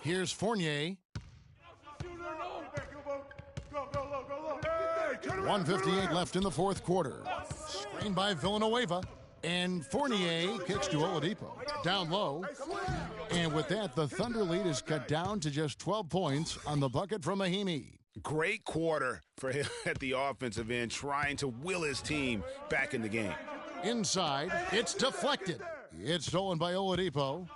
Here's Fournier. 1:58 left in the fourth quarter. Screened by Villanueva. And Fournier kicks to Oladipo. Down low. And with that, the Thunder lead is cut down to just 12 points on the bucket from Mahimi. Great quarter for him at the offensive end, trying to will his team back in the game. Inside, it's deflected. It's stolen by Oladipo.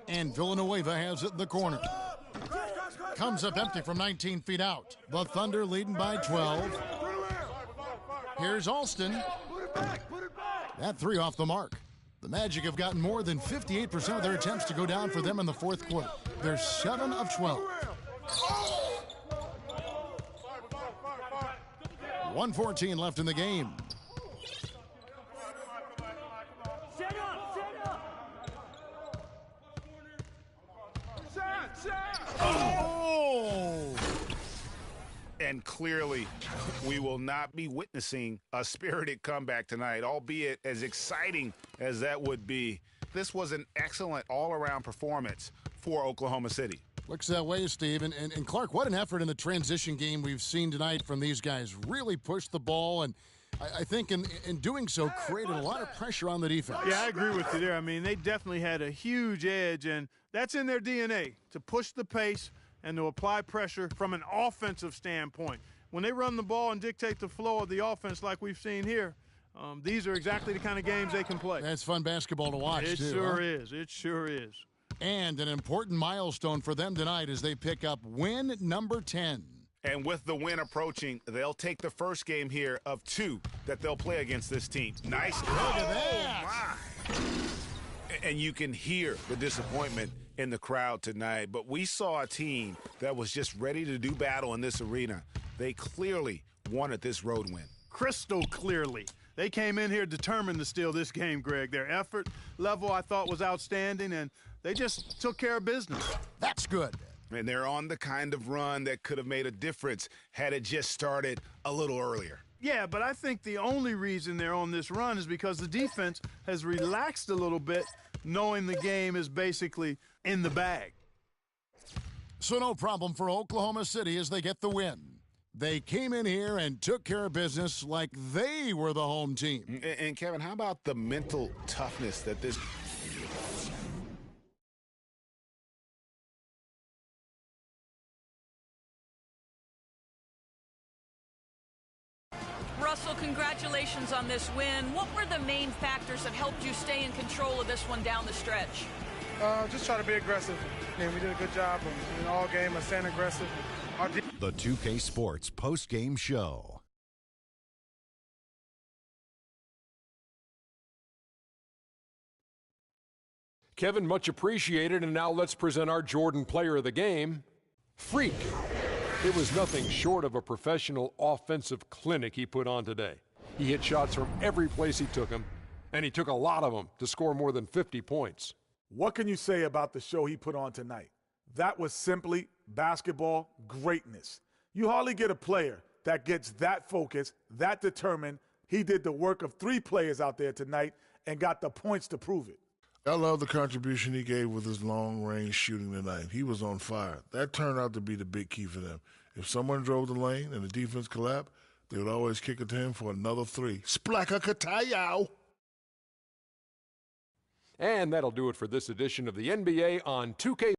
And Villanueva has it in the corner. Comes up empty from 19 feet out. The Thunder leading by 12. Here's Alston. That three off the mark. The Magic have gotten more than 58% of their attempts to go down for them in the fourth quarter. They're 7 of 12. 1:14 left in the game. Oh! And clearly, we will not be witnessing a spirited comeback tonight, albeit as exciting as that would be. This was an excellent all-around performance for Oklahoma City. Looks that way, Steve. And Clark, what an effort in the transition game we've seen tonight from these guys. Really pushed the ball, and I think in doing so created a lot of pressure on the defense. Yeah, I agree with you there. I mean, they definitely had a huge edge, and that's in their DNA, to push the pace and to apply pressure from an offensive standpoint. When they run the ball and dictate the flow of the offense like we've seen here, these are exactly the kind of games they can play. That's fun basketball to watch, It sure is. It sure is. And an important milestone for them tonight as they pick up win number 10. And with the win approaching, they'll take the first game here of 2 that they'll play against this team. Nice. Look at that. Oh, my. And you can hear the disappointment in the crowd tonight. But we saw a team that was just ready to do battle in this arena. They clearly wanted this road win. Crystal clearly. They came in here determined to steal this game, Greg. Their effort level, I thought, was outstanding, and they just took care of business. That's good. And they're on the kind of run that could have made a difference had it just started a little earlier. Yeah, but I think the only reason they're on this run is because the defense has relaxed a little bit, knowing the game is basically in the bag. So no problem for Oklahoma City as they get the win. They came in here and took care of business like they were the home team. And Kevin, how about the mental toughness that this... Russell, congratulations on this win. What were the main factors that helped you stay in control of this one down the stretch? Just try to be aggressive. And we did a good job in all game of staying aggressive. The 2K Sports post-game show. Kevin, much appreciated, and now let's present our Jordan Player of the Game, Freak. It was nothing short of a professional offensive clinic he put on today. He hit shots from every place he took them, and he took a lot of them to score more than 50 points. What can you say about the show he put on tonight? That was simply basketball greatness. You hardly get a player that gets that focused, that determined. He did the work of 3 players out there tonight and got the points to prove it. I love the contribution he gave with his long-range shooting tonight. He was on fire. That turned out to be the big key for them. If someone drove the lane and the defense collapsed, they would always kick it to him for another 3. Splaka Katayow! And that'll do it for this edition of the NBA on 2K.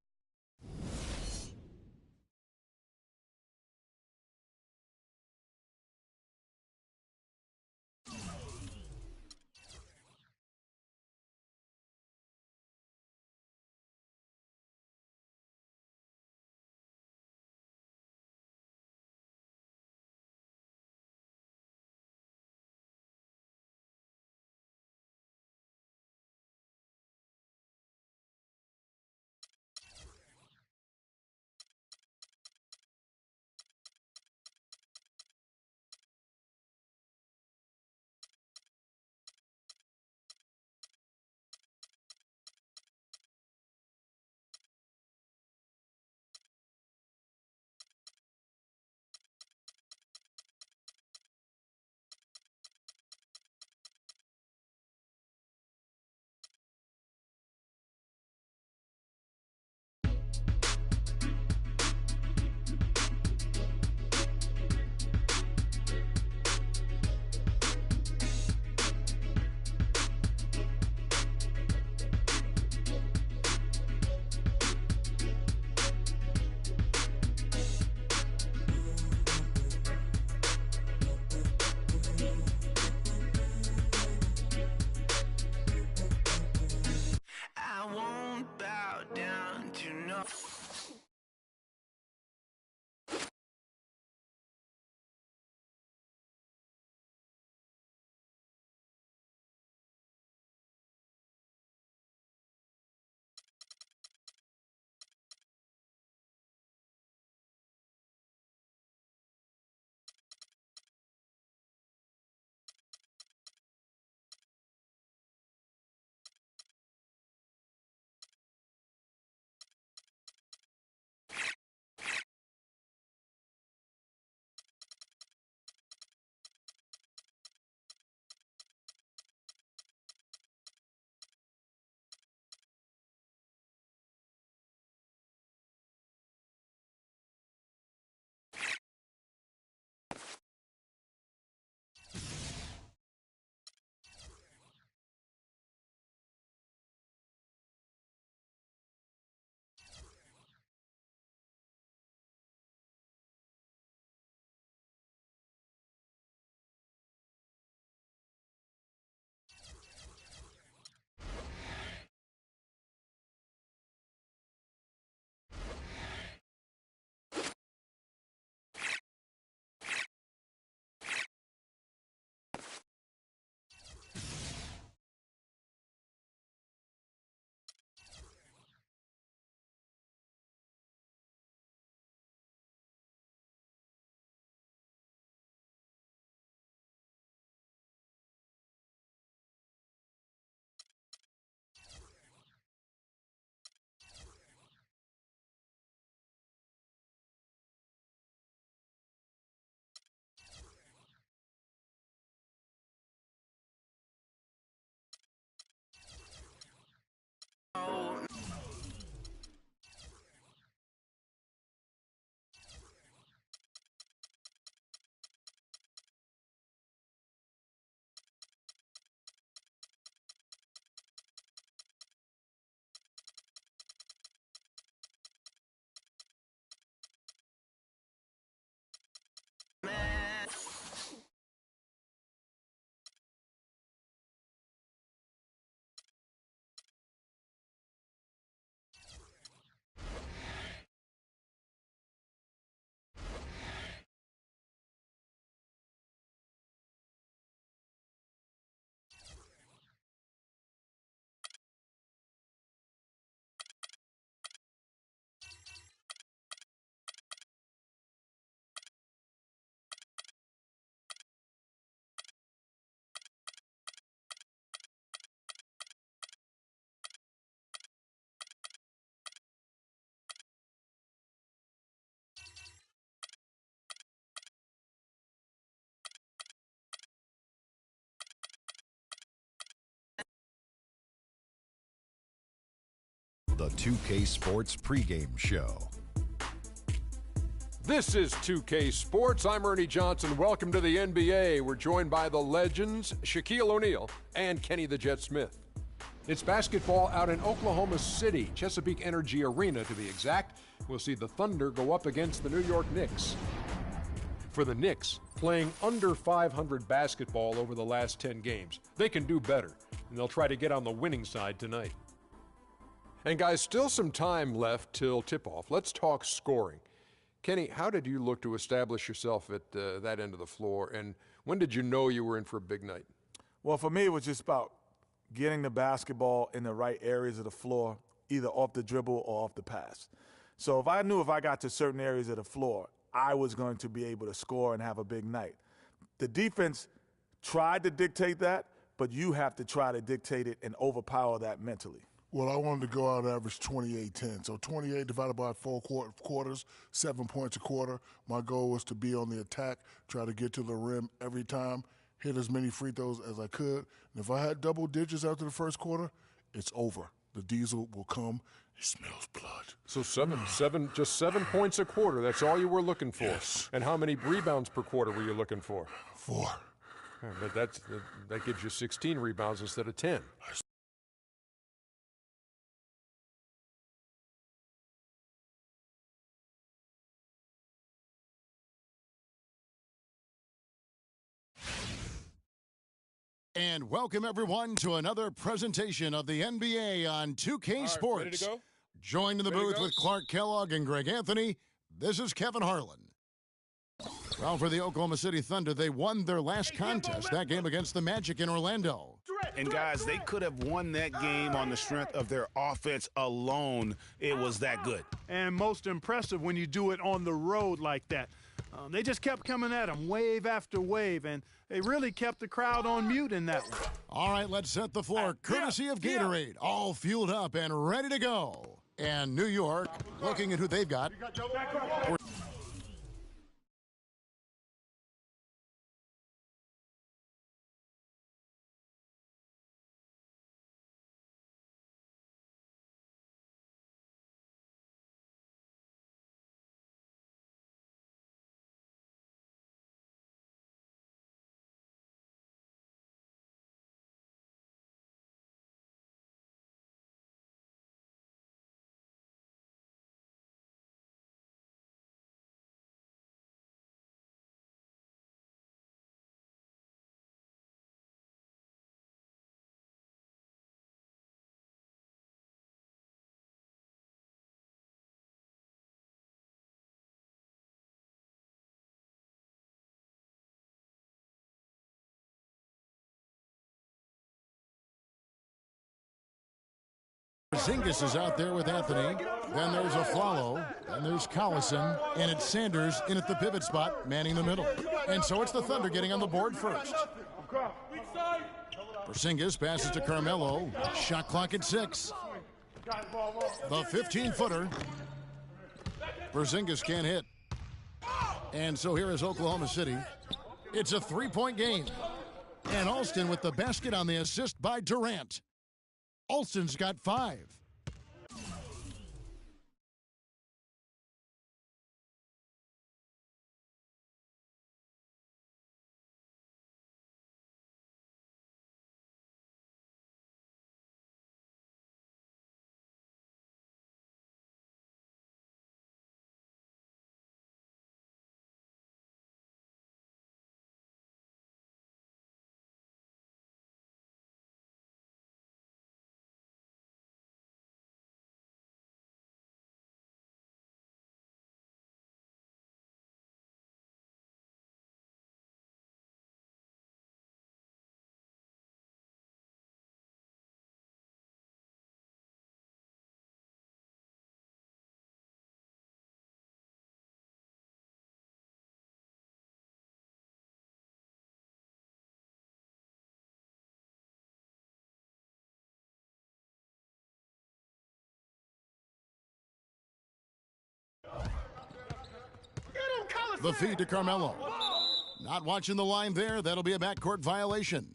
the 2K Sports pregame show. This is 2K Sports. I'm Ernie Johnson. Welcome to the NBA. We're joined by the legends Shaquille O'Neal and Kenny the Jet Smith. It's basketball out in Oklahoma City, Chesapeake Energy Arena to be exact. We'll see the Thunder go up against the New York Knicks. For the Knicks, playing under 500 basketball over the last 10 games, they can do better, and they'll try to get on the winning side tonight. And guys, still some time left till tip-off. Let's talk scoring. Kenny, how did you look to establish yourself at that end of the floor, and when did you know you were in for a big night? Well, for me, it was just about getting the basketball in the right areas of the floor, either off the dribble or off the pass. So if I knew if I got to certain areas of the floor, I was going to be able to score and have a big night. The defense tried to dictate that, but you have to try to dictate it and overpower that mentally. Well, I wanted to go out and average 28-10. So 28 divided by 4 quarters, 7 points a quarter. My goal was to be on the attack, try to get to the rim every time, hit as many free throws as I could. And if I had double digits after the first quarter, it's over. The diesel will come. It smells blood. So just 7 points a quarter. That's all you were looking for. Yes. And how many rebounds per quarter were you looking for? 4. But that gives you 16 rebounds instead of 10. And welcome, everyone, to another presentation of the NBA on 2K Sports. Ready to go? Joined in the booth with Clark Kellogg and Greg Anthony, this is Kevin Harlan. Well, for the Oklahoma City Thunder, they won their last contest, that game against the Magic in Orlando. And, guys, they could have won that game on the strength of their offense alone. It was that good. And most impressive when you do it on the road like that. They just kept coming at them, wave after wave, and they really kept the crowd on mute in that one. All right, let's set the floor, courtesy of Gatorade, all fueled up and ready to go. And New York, looking at who they've got. Porzingis is out there with Anthony. Then there's Aflalo. Then there's Collison. And it's Sanders in at the pivot spot, manning the middle. And so it's the Thunder getting on the board first. Porzingis passes to Carmelo. Shot clock at 6. The 15-footer. Porzingis can't hit. And so here is Oklahoma City. It's a 3-point game. And Alston with the basket on the assist by Durant. Alston's got 5. The feed to Carmelo. Not watching the line there. That'll be a backcourt violation.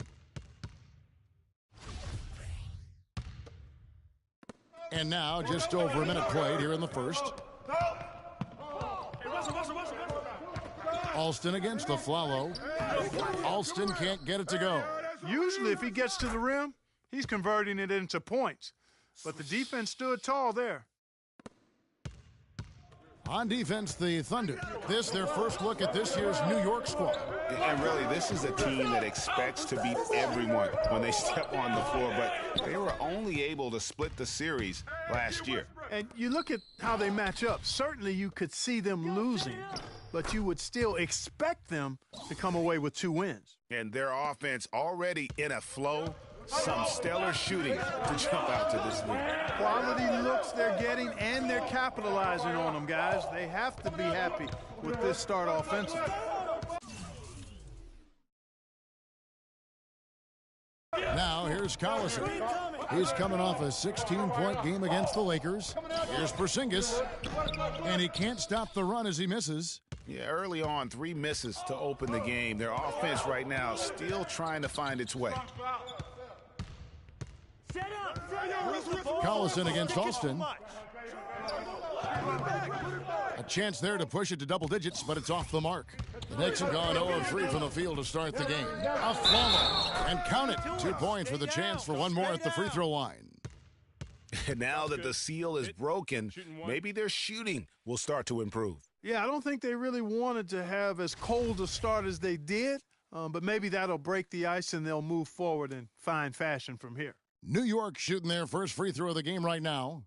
And now just over a minute played here in the first. Alston against the Flalo. Alston can't get it to go. Usually if he gets to the rim, he's converting it into points. But the defense stood tall there. On defense, the Thunder. This their first look at this year's New York squad. And really, this is a team that expects to beat everyone when they step on the floor, but they were only able to split the series last year. And you look at how they match up. Certainly you could see them losing, but you would still expect them to come away with 2 wins. And their offense already in a flow. Some stellar shooting to jump out to this lead. Quality looks they're getting, and they're capitalizing on them, guys. They have to be happy with this start offensively. Now here's Collison. He's coming off a 16-point game against the Lakers. Here's Porzingis, and he can't stop the run as he misses. Yeah, early on, 3 misses to open the game. Their offense right now still trying to find its way. Collison against Alston. A chance there to push it to double digits, but it's off the mark. The Knicks have gone 0 of 3 from the field to start the game. A follow, and count it. 2 points with a chance for one more at the free throw line. And now that the seal is broken, maybe their shooting will start to improve. Yeah, I don't think they really wanted to have as cold a start as they did, but maybe that'll break the ice and they'll move forward in fine fashion from here. New York shooting their first free throw of the game right now.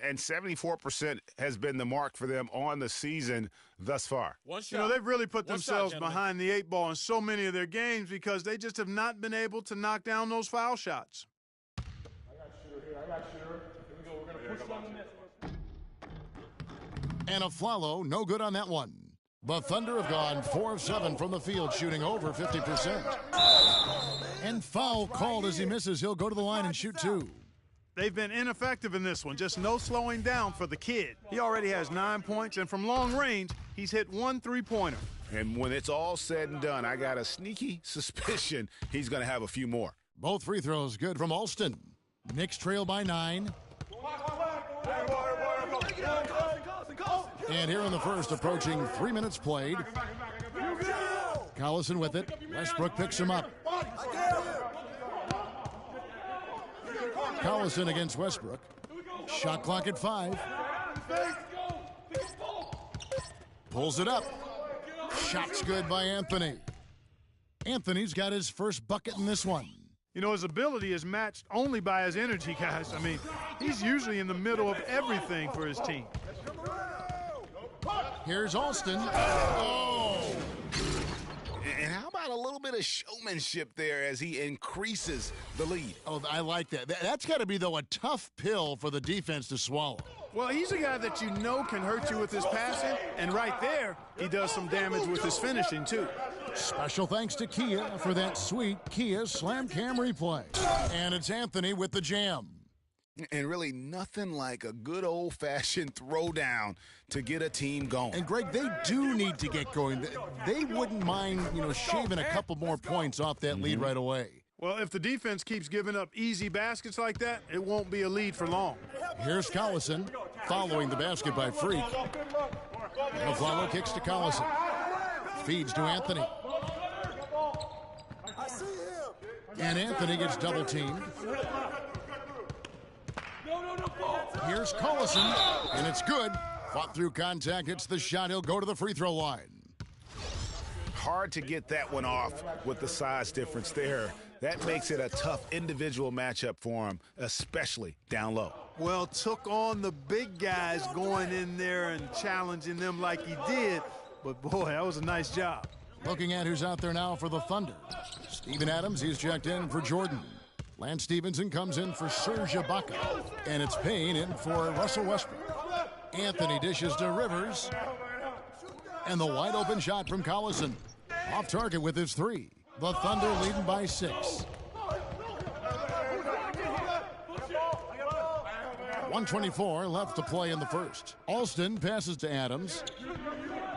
And 74% has been the mark for them on the season thus far. You know, they've really put themselves behind the 8 ball in so many of their games because they just have not been able to knock down those foul shots. I got shooter here. Here we go. We're going to push it on the net. And a Flalo, no good on that one. The Thunder have gone 4 of 7 from the field, shooting over 50%. And foul called as he misses. He'll go to the line and shoot 2. They've been ineffective in this one. Just no slowing down for the kid. He already has 9 points, and from long range, he's hit 1 3-pointer. And when it's all said and done, I got a sneaky suspicion he's going to have a few more. Both free throws good from Alston. Knicks trail by 9. And here in the first, approaching 3 minutes played. Collison with it. Westbrook picks him up. Collison against Westbrook. Shot clock at 5. Pulls it up. Shot's good by Anthony. Anthony's got his first bucket in this one. You know, his ability is matched only by his energy, guys. I mean, he's usually in the middle of everything for his team. Here's Alston. Oh! And how about a little bit of showmanship there as he increases the lead? Oh, I like that. That's got to be, though, a tough pill for the defense to swallow. Well, he's a guy that you know can hurt you with his passing, and right there, he does some damage with his finishing, too. Special thanks to Kia for that sweet Kia Slam Cam replay. And it's Anthony with the jam. And really nothing like a good old-fashioned throwdown to get a team going. And, Greg, they do need to get going. They wouldn't mind, shaving a couple more points off that lead right away. Well, if the defense keeps giving up easy baskets like that, it won't be a lead for long. Here's Collison following the basket by Freak. And Flalo kicks to Collison. Feeds to Anthony. And Anthony gets double-teamed. Here's Collison, and it's good. Fought through contact, hits the shot. He'll go to the free throw line. Hard to get that one off with the size difference there. That makes it a tough individual matchup for him, especially down low. Well, took on the big guys going in there and challenging them like he did. But, boy, that was a nice job. Looking at who's out there now for the Thunder. Steven Adams, he's checked in for Jordan. Lance Stevenson comes in for Serge Ibaka. And it's Payne in for Russell Westbrook. Anthony dishes to Rivers. And the wide open shot from Collison. Off target with his 3. The Thunder leading by 6. 1:24 left to play in the first. Alston passes to Adams.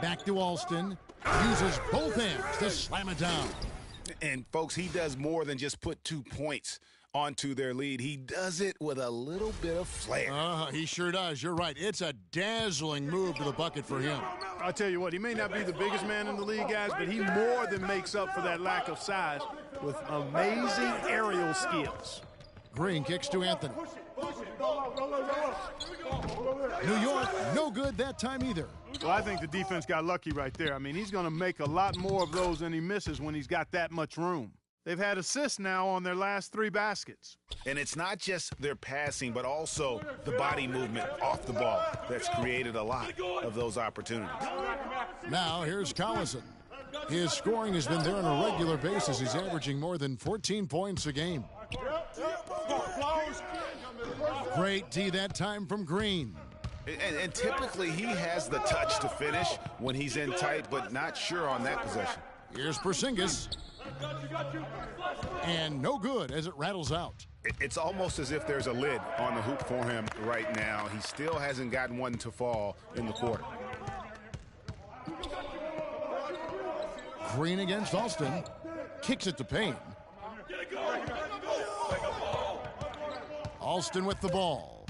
Back to Alston. Uses both hands to slam it down. And, folks, he does more than just put 2 points onto their lead. He does it with a little bit of flair. He sure does. You're right. It's a dazzling move to the bucket for him. I'll tell you what, he may not be the biggest man in the league, guys, but he more than makes up for that lack of size with amazing aerial skills. Green kicks to Anthony. New York, no good that time either. Well, I think the defense got lucky right there. I mean, he's going to make a lot more of those than he misses when he's got that much room. They've had assists now on their last 3 baskets. And it's not just their passing, but also the body movement off the ball that's created a lot of those opportunities. Now here's Collison. His scoring has been there on a regular basis. He's averaging more than 14 points a game. Great D that time from Green. And typically he has the touch to finish when he's in tight, but not sure on that possession. Here's Porzingis. And no good as it rattles out. It's almost as if there's a lid on the hoop for him right now. He still hasn't gotten one to fall in the quarter. Green against Alston. Kicks it to Payne. Alston with the ball.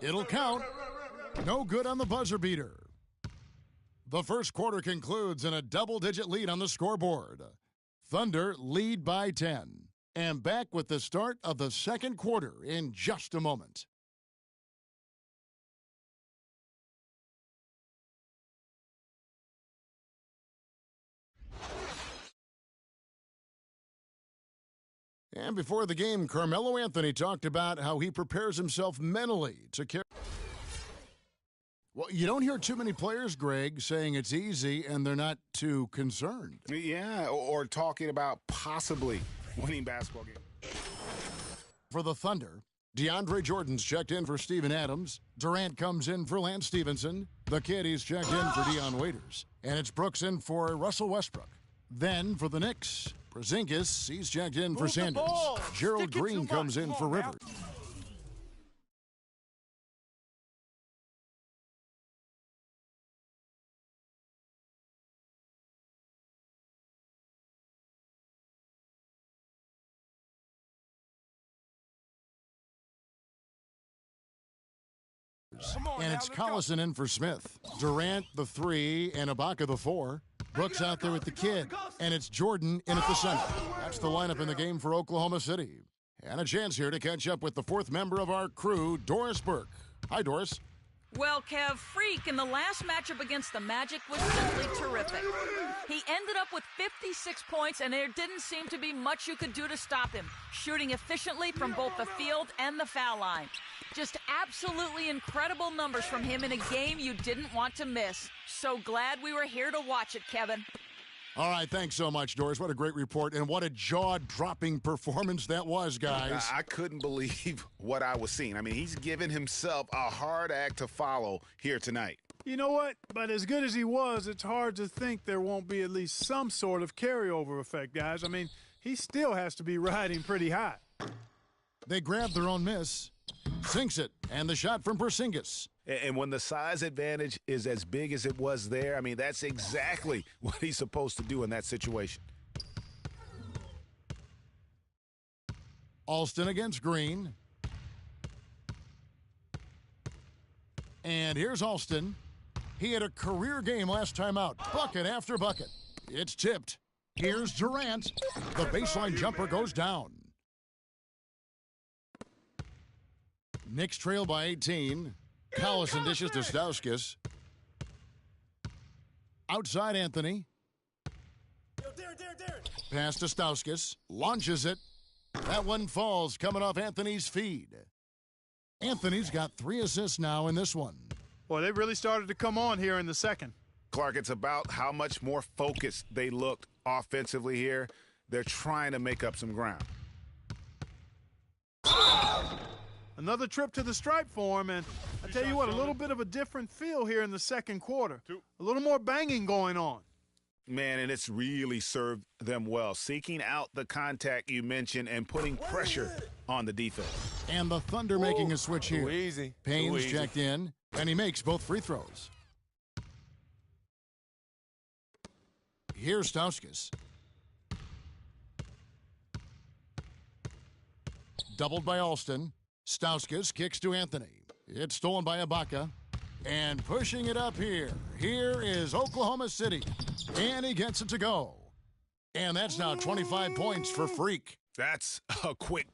It'll count. No good on the buzzer beater. The first quarter concludes in a double-digit lead on the scoreboard. Thunder lead by 10. And back with the start of the second quarter in just a moment. And before the game, Carmelo Anthony talked about how he prepares himself mentally to carry. Well, you don't hear too many players, Greg, saying it's easy and they're not too concerned. Yeah, or talking about possibly winning basketball games. For the Thunder, DeAndre Jordan's checked in for Steven Adams. Durant comes in for Lance Stevenson. The Kiddies checked in for Dion Waiters. And it's Brooks in for Russell Westbrook. Then for the Knicks, Porzingis, he's checked in for Sanders. Gerald Green comes in for Rivers. And it's Collison in for Smith. Durant, the 3, and Ibaka, the 4. Brooks out there with the kid. And it's Jordan in at the center. That's the lineup in the game for Oklahoma City. And a chance here to catch up with the 4th member of our crew, Doris Burke. Hi, Doris. Well, Kev, Freak in the last matchup against the Magic was simply terrific. He ended up with 56 points, and there didn't seem to be much you could do to stop him, shooting efficiently from both the field and the foul line. Just absolutely incredible numbers from him in a game you didn't want to miss. So glad we were here to watch it, Kevin. All right, thanks so much, Doris. What a great report, and what a jaw-dropping performance that was, guys. I couldn't believe what I was seeing. I mean, he's given himself a hard act to follow here tonight. You know what? But as good as he was, it's hard to think there won't be at least some sort of carryover effect, guys. I mean, he still has to be riding pretty high. They grabbed their own miss. Sinks it, and the shot from Porzingis. And when the size advantage is as big as it was there, I mean, that's exactly what he's supposed to do in that situation. Alston against Green. And here's Alston. He had a career game last time out. Bucket after bucket. It's tipped. Here's Durant. The baseline jumper goes down. Knicks trail by 18. Collison dishes to Stauskas. Outside Anthony. Pass to Stauskas. Launches it. That one falls coming off Anthony's feed. Anthony's got 3 assists now in this one. Boy, they really started to come on here in the second. Clark, it's about how much more focused they looked offensively here. They're trying to make up some ground. Another trip to the stripe for him, and I tell you what, a little bit of a different feel here in the second quarter. A little more banging going on. Man, and it's really served them well, seeking out the contact you mentioned and putting pressure on the defense. And the Thunder making a switch here. Easy. Payne's checked in, and he makes both free throws. Here's Stauskas. doubled by Alston. Stauskas kicks to Anthony. It's stolen by Ibaka. And pushing it up here. Here is Oklahoma City. And he gets it to go. And that's now 25 points for Freak. That's a quick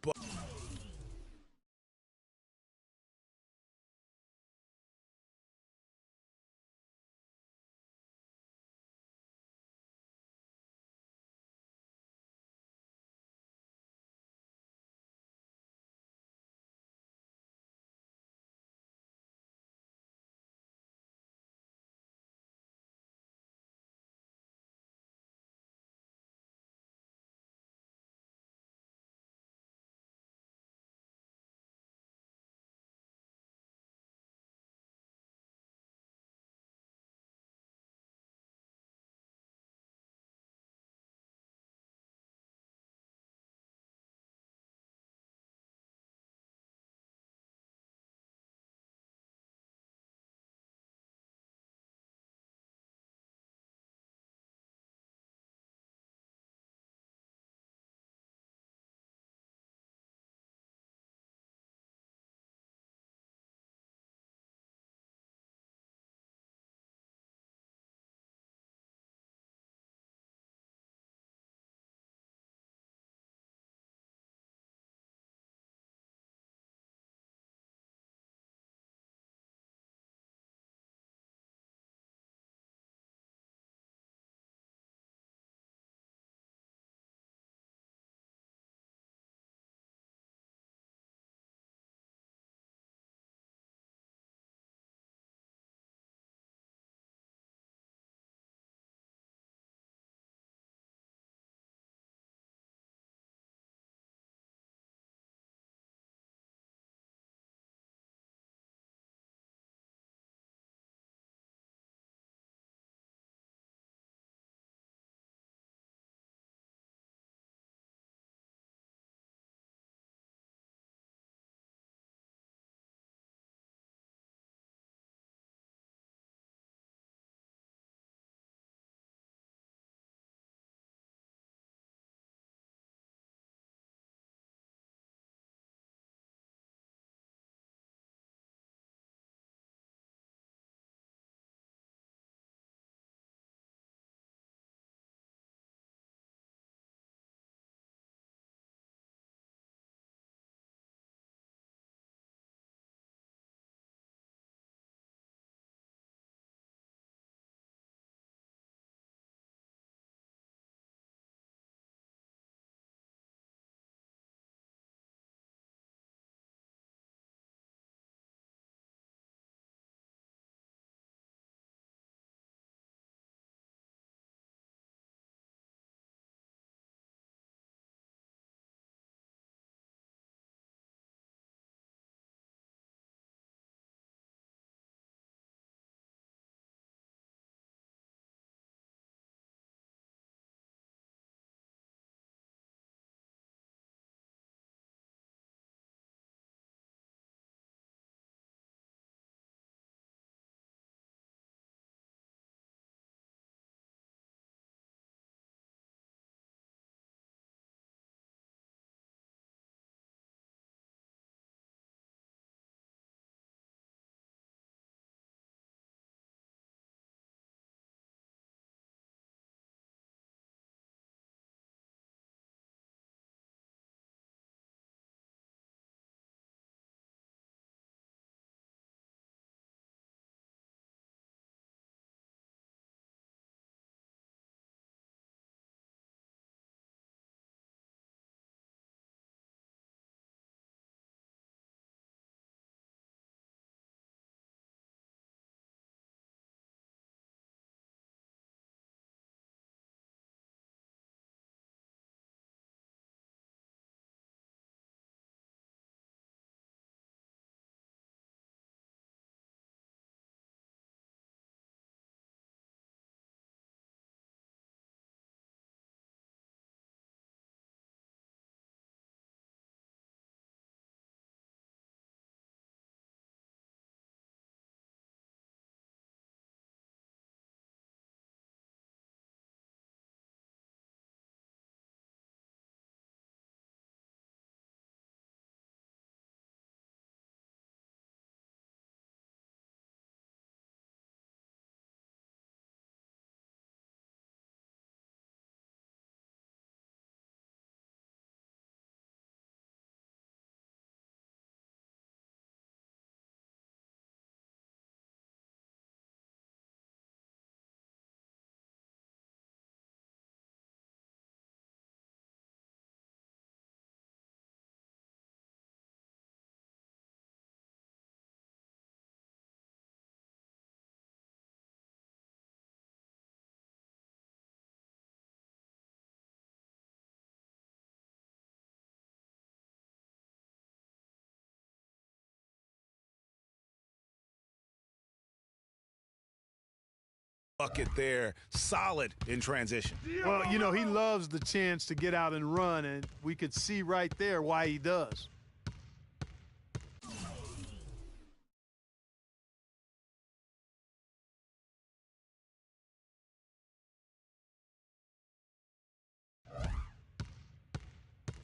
Bucket there, solid in transition. Well, you know, he loves the chance to get out and run, and we could see right there why he does.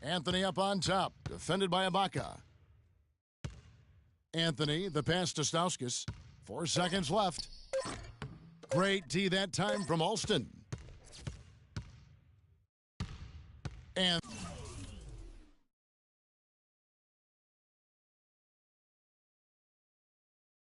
Anthony up on top, defended by Ibaka. Anthony, the pass to Stauskas. 4 seconds left. Great D that time from Alston. And